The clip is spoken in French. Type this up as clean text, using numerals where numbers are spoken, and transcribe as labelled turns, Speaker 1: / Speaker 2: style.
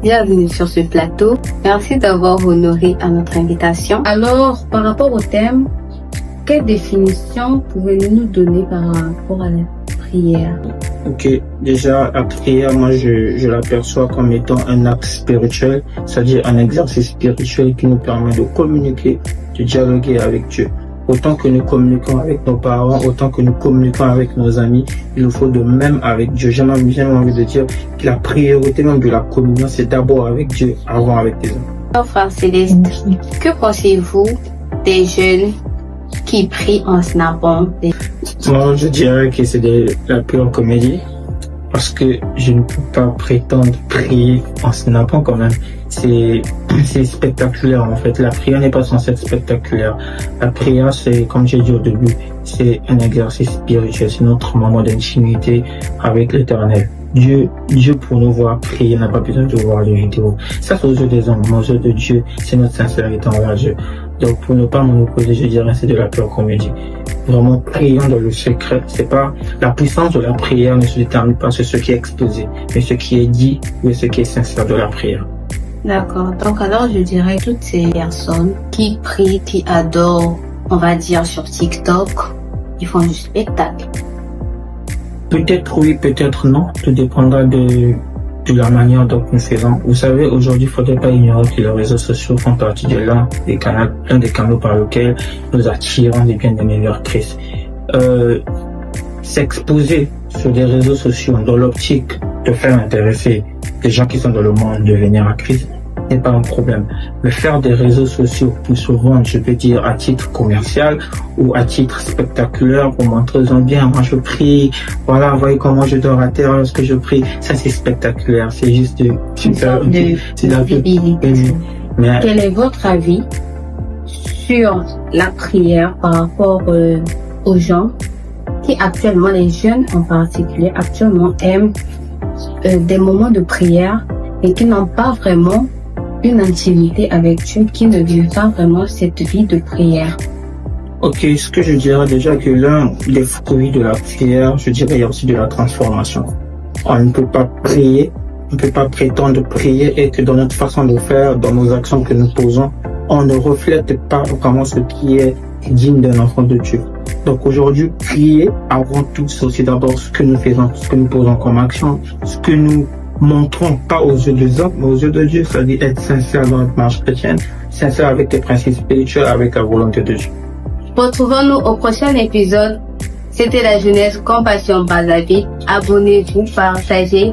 Speaker 1: Bienvenue sur ce plateau. Merci d'avoir honoré à notre invitation. Alors, par rapport au thème, quelle définition pouvez-vous nous donner par rapport à la prière?
Speaker 2: Ok, déjà la prière, moi je l'aperçois comme étant un acte spirituel, c'est-à-dire un exercice spirituel qui nous permet de communiquer, de dialoguer avec Dieu. Autant que nous communiquons avec nos parents, autant que nous communiquons avec nos amis, il nous faut de même avec Dieu. J'ai même envie de dire que la priorité même de la communion, c'est d'abord avec Dieu, avant avec les hommes.
Speaker 1: Alors, frère Céleste, que pensez-vous des jeunes qui prient en snappant?
Speaker 2: Moi, je dirais que c'est de la pure comédie, parce que je ne peux pas prétendre prier en snappant quand même. C'est spectaculaire en fait. La prière n'est pas censée être spectaculaire. La prière, c'est, comme j'ai dit au début, c'est un exercice spirituel, c'est notre moment d'intimité avec l'Éternel. Dieu pour nous voir prier n'a pas besoin de voir les vidéos. Ça, c'est aux yeux des hommes, mais aux yeux de Dieu, c'est notre sincérité envers Dieu. Donc, pour ne pas m'en opposer, je dirais c'est de la pure comédie. Vraiment, prions dans le secret. C'est pas, la puissance de la prière ne se détermine pas sur ce qui est exposé, mais ce qui est dit, ou ce qui est sincère de la prière.
Speaker 1: D'accord. Donc alors, je dirais toutes ces personnes qui prient, qui adorent, on va dire sur TikTok, ils font du spectacle.
Speaker 2: Peut-être oui, peut-être non. Tout dépendra de la manière dont nous faisons. Vous savez, aujourd'hui, il ne faudrait pas ignorer que les réseaux sociaux font partie de l'un des canaux par lesquels nous attirons des meilleurs Christ. S'exposer sur des réseaux sociaux dans l'optique de faire intéresser les gens qui sont dans le monde de venir à Christ n'est pas un problème. Mais faire des réseaux sociaux pour se vendre, je peux dire, à titre commercial ou à titre spectaculaire pour montrer aux gens, bien, moi je prie, voilà, voyez comment je dors à terre lorsque je prie. Ça, c'est spectaculaire. C'est juste c'est la visibilité. Mais
Speaker 1: quel est votre avis sur la prière par rapport aux gens qui actuellement, les jeunes en particulier, actuellement aiment des moments de prière et qui n'ont pas vraiment une intimité avec Dieu, qui ne vivent pas vraiment cette vie de prière?
Speaker 2: Ok, ce que je dirais déjà que l'un des fruits de la prière, je dirais il y a aussi de la transformation. On ne peut pas prier, on ne peut pas prétendre prier et que dans notre façon de faire, dans nos actions que nous posons, on ne reflète pas vraiment ce qui est digne d'un enfant de Dieu. Donc aujourd'hui, prier, avant tout, c'est aussi d'abord ce que nous faisons, ce que nous posons comme action, ce que nous montrons pas aux yeux des hommes, mais aux yeux de Dieu, c'est-à-dire être sincère dans notre marche chrétienne, sincère avec les principes spirituels, avec la volonté de Dieu.
Speaker 1: Retrouvons-nous au prochain épisode. C'était la jeunesse Compassion Brazzaville. Abonnez-vous, partagez